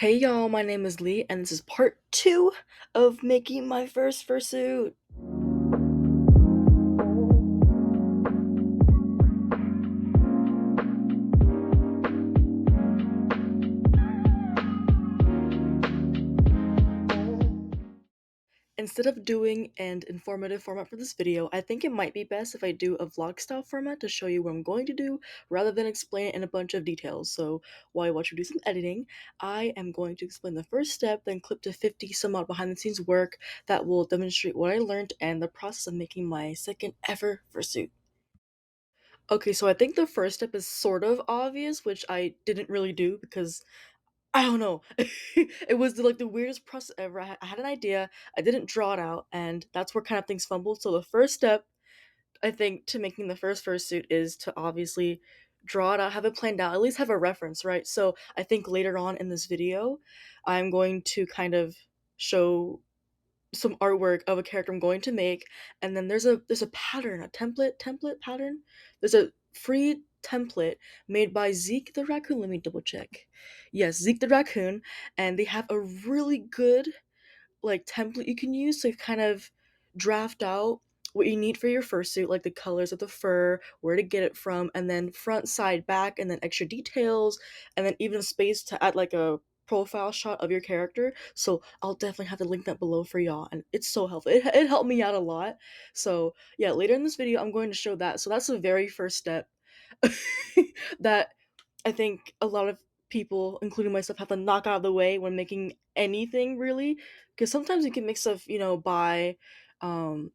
Hey y'all, my name is Lee, and this is part 2 of making my first fursuit. Instead of doing an informative format for this video, I think it might be best if I do a vlog style format to show you what I'm going to do rather than explain it in a bunch of details. So while you watch me do some editing, I am going to explain the first step, then clip to 50 some odd behind the scenes work that will demonstrate what I learned and the process of making my second ever fursuit. Okay, so I think the first step is sort of obvious, which I didn't really do because I don't know. It was like the weirdest process ever. I had an idea, I didn't draw it out, and that's where kind of things fumbled. So the first step, I think, to making the first fursuit is to obviously draw it out, have it planned out, at least have a reference, right? So I think later on in this video, I'm going to kind of show some artwork of a character I'm going to make, and then there's a pattern, a template pattern. There's a free template made by Zeke the Raccoon. Let me double check. Yes, Zeke the Raccoon, and they have a really good like template you can use to kind of draft out what you need for your fursuit, like the colors of the fur, where to get it from, and then front, side, back, and then extra details, and then even space to add like a profile shot of your character. So I'll definitely have to link that below for y'all, and it's so helpful. It helped me out a lot. So yeah, later in this video, I'm going to show that. So that's the very first step that I think a lot of people, including myself, have to knock out of the way when making anything really, because sometimes you can make stuff, um,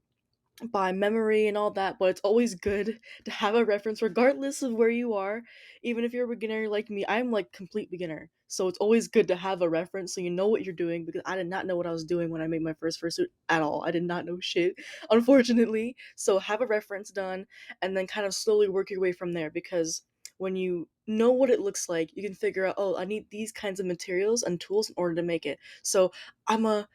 by memory and all that, but it's always good to have a reference regardless of where you are. Even if you're a beginner like me, I'm like complete beginner. So it's always good to have a reference so you know what you're doing, because I did not know what I was doing when I made my first fursuit at all. I did not know shit, unfortunately. So have a reference done and then kind of slowly work your way from there, because when you know what it looks like, you can figure out, oh, I need these kinds of materials and tools in order to make it. So I'm a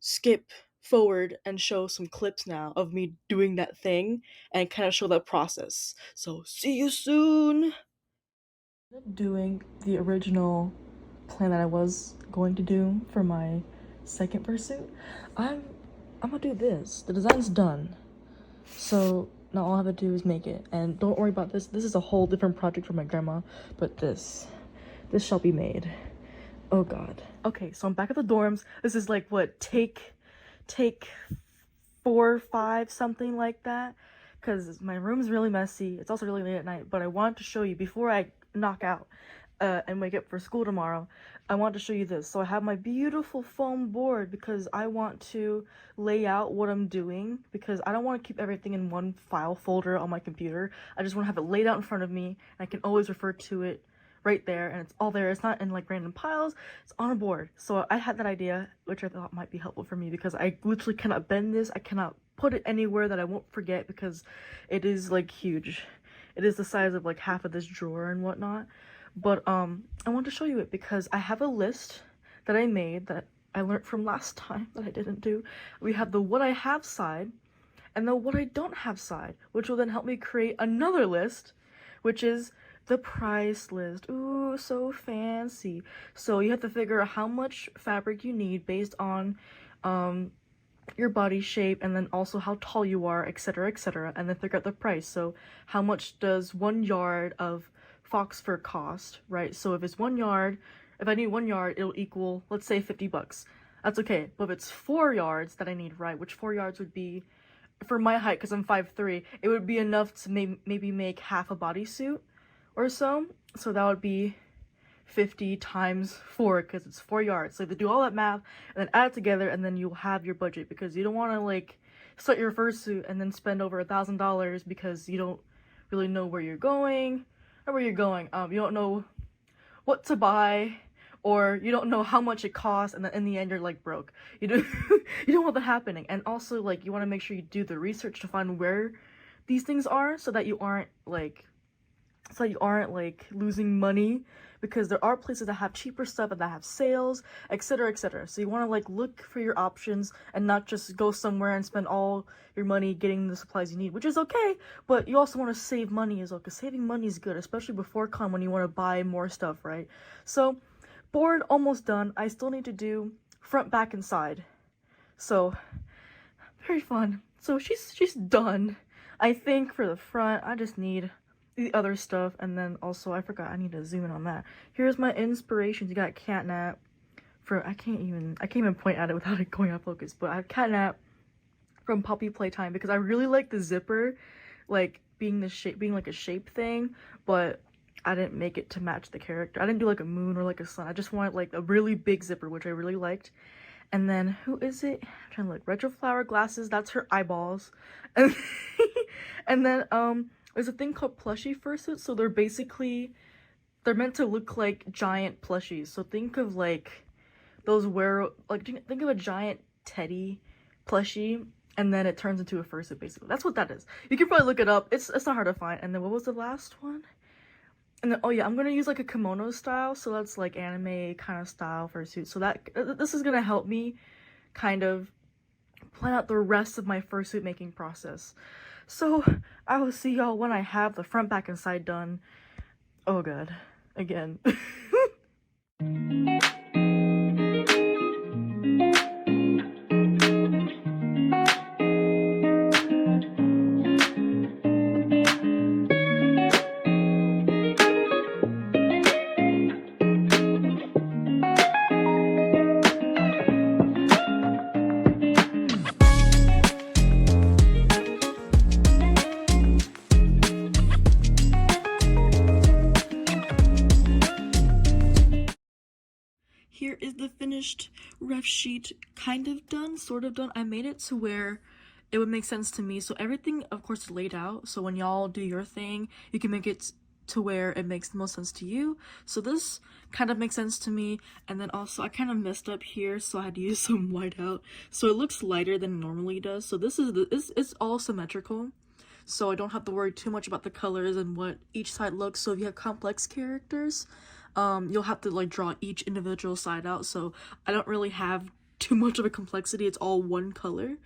skip forward and show some clips now of me doing that thing and kind of show that process. So see you soon. Doing the original plan that I was going to do for my second fursuit, I'm gonna do this. The design's done, so now all I have to do is make it. And don't worry about this. This is a whole different project for my grandma, but this shall be made. Oh god. Okay, so I'm back at the dorms. This is like what, take 4 or 5, something like that, because my room's really messy. It's also really late at night, but I want to show you before I knock out and wake up for school tomorrow. I want to show you this. So I have my beautiful foam board because I want to lay out what I'm doing, because I don't want to keep everything in one file folder on my computer. I just want to have it laid out in front of me, and I can always refer to it right there, and it's all there. It's not in like random piles, it's on a board. So I had that idea, which I thought might be helpful for me, because I literally cannot bend this. I cannot put it anywhere that I won't forget, because it is like huge. It is the size of like half of this drawer and whatnot. But I want to show you it because I have a list that I made that I learned from last time that I didn't do. We have the what I have side and the what I don't have side, which will then help me create another list, which is the price list. Ooh, so fancy. So you have to figure out how much fabric you need based on your body shape, and then also how tall you are, etc., and then figure out the price. So how much does 1 yard of fox fur cost, right? So if it's 1 yard, if I need 1 yard, it'll equal, let's say, $50. That's okay. But if it's 4 yards that I need, right, which 4 yards would be, for my height, because I'm 5'3", it would be enough to maybe make half a bodysuit or so. So that would be 50 times 4, because it's 4 yards. So you have to do all that math and then add it together, and then you'll have your budget, because you don't want to like start your fursuit and then spend over $1,000 because you don't really know where you're going or where you're going. You don't know what to buy, or you don't know how much it costs, and then in the end you're like broke. You don't want that happening. And also, like, you want to make sure you do the research to find where these things are, so that you aren't like losing money, because there are places that have cheaper stuff and that have sales, etc. So you want to like look for your options and not just go somewhere and spend all your money getting the supplies you need, which is okay, but you also want to save money as well, because saving money is good, especially before con when you want to buy more stuff, right? So board almost done. I still need to do front, back, and side. So, very fun. So she's done. I think for the front, I just need the other stuff, and then also, I forgot, I need to zoom in on that. Here's my inspirations. You got catnap for, I can't even point at it without it going out of focus, but I have catnap from Puppy Playtime because I really like the zipper, like being like a shape thing, but I didn't make it to match the character. I didn't do like a moon or like a sun. I just wanted like a really big zipper, which I really liked. And then who is it? I'm trying to look. Retro Flower glasses, that's her eyeballs. And then there's a thing called plushie fursuit. So they're meant to look like giant plushies. So think of like those think of a giant teddy plushie, and then it turns into a fursuit basically. That's what that is. You can probably look it up. It's not hard to find. And then what was the last one? And then, oh yeah, I'm gonna use like a kimono style, so that's like anime kind of style fursuit. So this is gonna help me kind of plan out the rest of my fursuit making process. So I will see y'all when I have the front, back, and side done. Oh god, again. Here is the finished ref sheet, kind of done, sort of done. I made it to where it would make sense to me. So everything, of course, is laid out. So when y'all do your thing, you can make it to where it makes the most sense to you. So this kind of makes sense to me. And then also I kind of messed up here, so I had to use some whiteout. So it looks lighter than it normally does. So this is it's all symmetrical. So I don't have to worry too much about the colors and what each side looks. So if you have complex characters, you'll have to like draw each individual side out. So I don't really have too much of a complexity. It's all one color.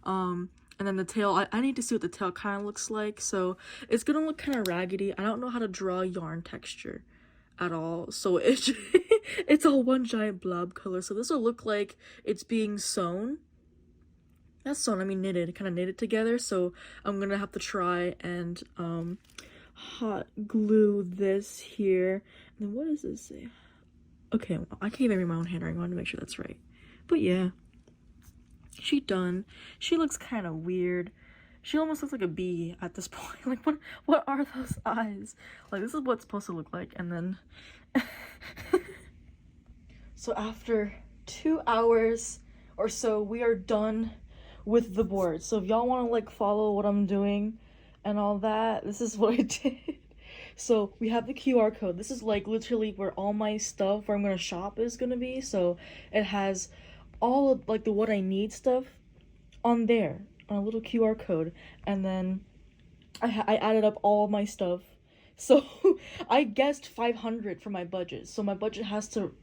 And then the tail, I need to see what the tail kind of looks like. So it's gonna look kind of raggedy. I don't know how to draw yarn texture at all. So it's all one giant blob color. So this will look like it's being sewn. Not sewn, I mean knitted, kind of knitted together. So I'm gonna have to try and hot glue this here. And then what does this say? Okay, well, I can't even read my own handwriting. I want to make sure that's right. But yeah, she done. She looks kind of weird. She almost looks like a bee at this point. Like, what are those eyes? Like, this is what it's supposed to look like. And then so after 2 hours or so, we are done with the board. So if y'all want to like follow what I'm doing and all that, this is what I did. So we have the QR code. This is like literally where all my stuff where I'm gonna shop is gonna be. So it has all of like the what I need stuff on there on a little QR code, and then I added up all of my stuff. So I guessed 500 for my budget. So my budget has to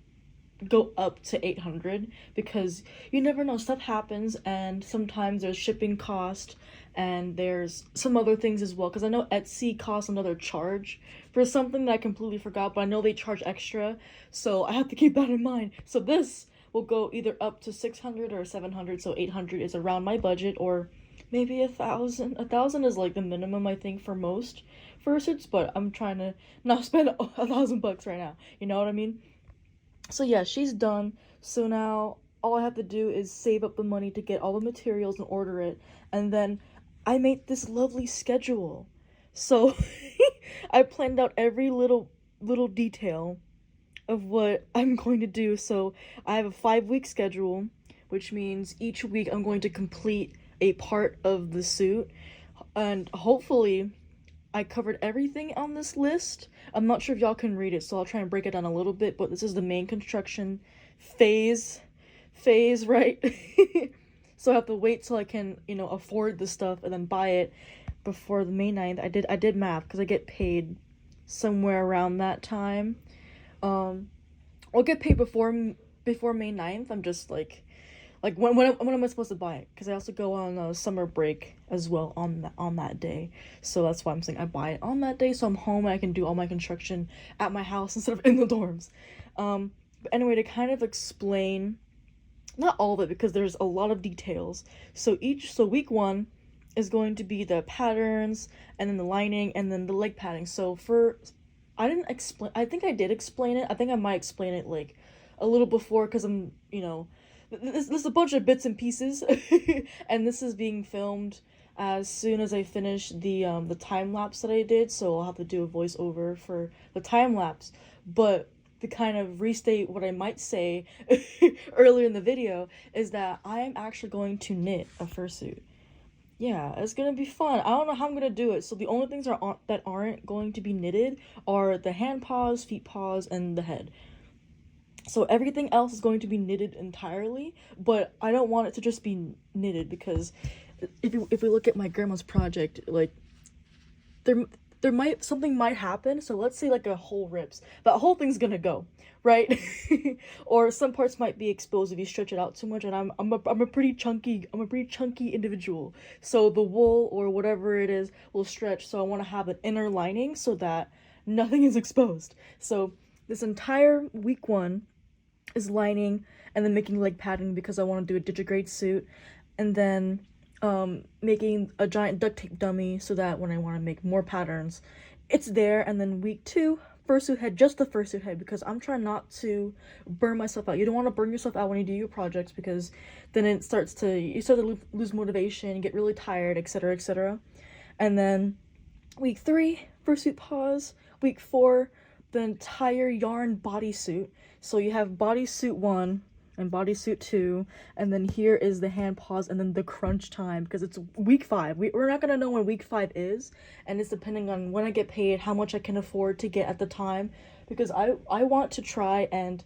go up to 800 because you never know, stuff happens, and sometimes there's shipping cost and there's some other things as well, because I know Etsy costs another charge for something that I completely forgot, but I know they charge extra, so I have to keep that in mind. So this will go either up to 600 or 700, so 800 is around my budget, or maybe 1,000. 1,000 is like the minimum I think for most fursuits, but I'm trying to not spend $1,000 right now, you know what I mean? So yeah, she's done. So now all I have to do is save up the money to get all the materials and order it. And then I made this lovely schedule. So I planned out every little detail of what I'm going to do. So I have a 5-week schedule, which means each week I'm going to complete a part of the suit. And hopefully I covered everything on this list. I'm not sure if y'all can read it, so I'll try and break it down a little bit, but this is the main construction phase, right? So I have to wait till I can, you know, afford the stuff and then buy it before the May 9th. I did math because I get paid somewhere around that time. I'll get paid before May 9th. I'm just like when am I supposed to buy it? Because I also go on a summer break as well on that day. So that's why I'm saying I buy it on that day, so I'm home and I can do all my construction at my house instead of in the dorms. But anyway, to kind of explain, not all of it because there's a lot of details. So week 1 is going to be the patterns, and then the lining, and then the leg padding. So I didn't explain, I think I did explain it. I think I might explain it like a little before, because I'm, there's a bunch of bits and pieces. And this is being filmed as soon as I finish the time lapse that I did, so I'll have to do a voiceover for the time lapse. But to kind of restate what I might say earlier in the video is that I am actually going to knit a fursuit. Yeah, it's gonna be fun. I don't know how I'm gonna do it. So the only things that aren't going to be knitted are the hand paws, feet paws, and the head. So everything else is going to be knitted entirely, but I don't want it to just be knitted, because if we look at my grandma's project, like something might happen. So let's say like a hole rips, that whole thing's gonna go, right? Or some parts might be exposed if you stretch it out too much, and I'm a pretty chunky individual, so the wool or whatever it is will stretch. So I want to have an inner lining so that nothing is exposed. So this entire week 1 is lining, and then making leg padding because I want to do a digigrade suit, and then making a giant duct tape dummy so that when I want to make more patterns, it's there. And then week 2, fursuit head, just the fursuit head, because I'm trying not to burn myself out. You don't want to burn yourself out when you do your projects, because then you start to lose motivation, get really tired, etc, etc. And then week 3, fursuit paws. Week 4, the entire yarn bodysuit. So you have bodysuit 1 and bodysuit 2, and then here is the hand paws, and then the crunch time, because it's week 5. We're not gonna know when week 5 is, and it's depending on when I get paid, how much I can afford to get at the time, because I want to try and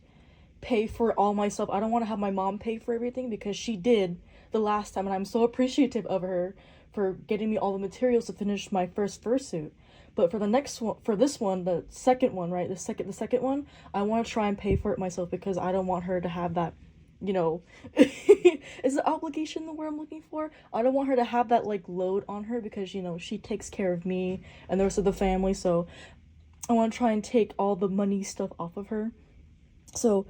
pay for all myself. I don't want to have my mom pay for everything, because she did the last time, and I'm so appreciative of her for getting me all the materials to finish my first fursuit. But for the next one, for this one, the second one, right, the second one, I want to try and pay for it myself, because I don't want her to have that, is the obligation the word I'm looking for? I don't want her to have that like load on her, because she takes care of me and the rest of the family. So I want to try and take all the money stuff off of her. So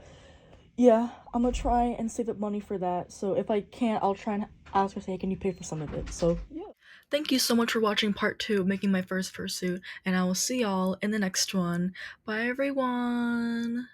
yeah, I'm gonna try and save up money for that. So if I can't, I'll try and ask her, say, hey, can you pay for some of it? So yeah. Thank you so much for watching part 2 of making my first fursuit, and I will see y'all in the next one. Bye everyone!